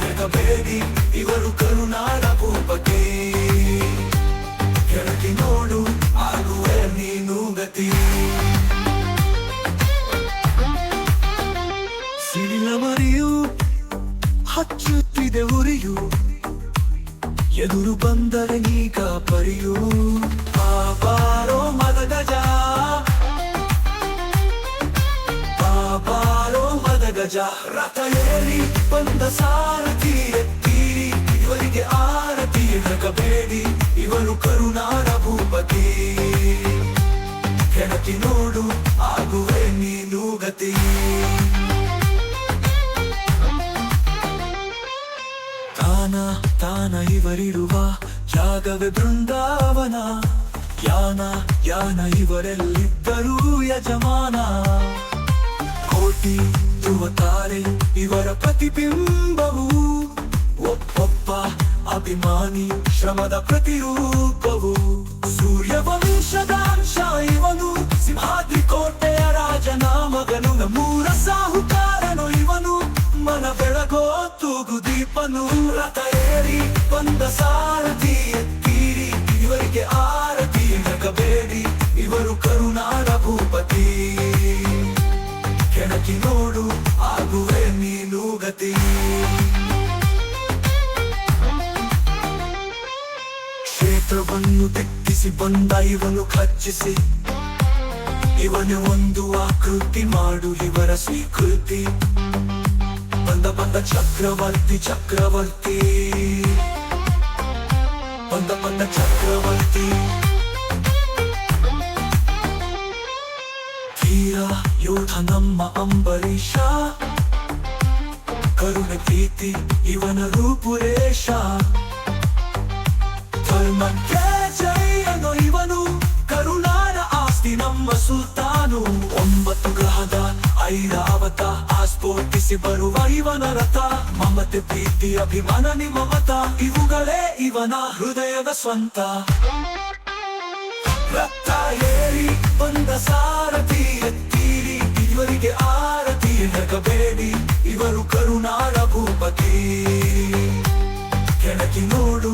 ಹೆದರಬೇಡಿ ಇವರು ಕರುನಾಡ ಭೂಪತಿ ಕೆಳಗೆ ನೋಡು ಆಗುವೆ ನೀನು ಗತಿ ಸಿಡಿಲ ಮರಿಯು ಹಚ್ಚುತ್ತಿದೆ ಉರಿಯು ಎದುರು ಬಂದರೆ ನೀಗ ಪರಿಯು ಬಾರೋ ಮದಗಜ ಬಾರೋ ಮದಗಜ ರಥ ಏರಿ ಬಂದ ಸಾರಥಿ ಎತ್ತೀರಿ ಇವರಿಗೆ ಆರತಿ ಹೆದರಬೇಡಿ ಇವರು ಕರುನಾಡ ಭೂಪತಿ ಕೆಳಗೆ ನೋಡು ಆಗುವೆ ನೀನು ಗತಿ ತಾನ ಇವರಿರುವ ಜಾಗವೇ ಬೃಂದಾವನ ಯಾನ ಇವರೆಲ್ಲಿದ್ದರೂ ಯಜಮಾನ ಕೋಟಿ ಧ್ರುವತಾರೆ ಇವರ ಪ್ರತಿಬಿಂಬವು ಒಬ್ಬೊಬ್ಬ ಅಭಿಮಾನಿ ಶ್ರಮದ ಪ್ರತಿರೂಪವು ಸೂರ್ಯವಂಶದ ಅಂಶ ಇವನು ಸಿಂಹಾದ್ರಿ ಕೋಟೆಯ ರಾಜನ ಮಗನು ನಮ್ಮೂರ ಸಾಹುಕಾರನು ಇವನು ಮನ ಬೆಳಗೋ ತೂಗು ದೀಪನು ರಥ ಏರಿ ಬಂದ ಸಾರಥಿ ಎತ್ತೀರಿ ಇವರಿಗೆ ಆರತಿ ಹೆದರಬೇಡಿ ಇವರು ಕರುನಾಡ ಭೂಪತಿ ಕೆಳಗೆ ನೋಡು ಆಗುವೆ ನೀನು ಗತಿ ಕ್ಷೇತ್ರವನ್ನು ತೆಕ್ಕಿಸಿ ಬಂದ ಇವನು ಖರ್ಚಿಸಿ ಇವನೇ ಒಂದು ಆಕೃತಿ ಮಾಡು ಇವರ ಸ್ವೀಕೃತಿ ಬಂದ ಚಕ್ರವರ್ತಿ ಬಂದ ಚಕ್ರವರ್ತಿ ಧೀರ ಯೋಧ ನಮ್ಮ ಅಂಬರೀಷ ಕರುಣೆ ಪ್ರೀತಿ ಇವನ ರೂಪುರೇಷ ಧರ್ಮಕ್ಕೆ ಜಯನು ಇವನು ಕರುನಾಡ ಆಸ್ತಿ ನಮ್ಮ ಸುಲ್ತಾನು 9 ಗ್ರಹದ ಐರಾವತ ಆಸ್ಫೋಟಿಸಿ ಬರುವ ಇವನ ರಥ ಮಮತೆ ಪ್ರೀತಿ ಅಭಿಮಾನ ನಿಮ್ಮಮತ ಇವುಗಳೇ ಇವನ ಹೃದಯದ ಸ್ವಂತ ರಥ ಏರಿ ಬಂದ ಸಾರಥಿ ಎತ್ತೀರಿ ಇವರಿಗೆ ಆರತಿ ಹೆದರಬೇಡಿ ಇವರು ಕರುನಾಡ ಭೂಪತಿ ಕೆಳಗೆ ನೋಡು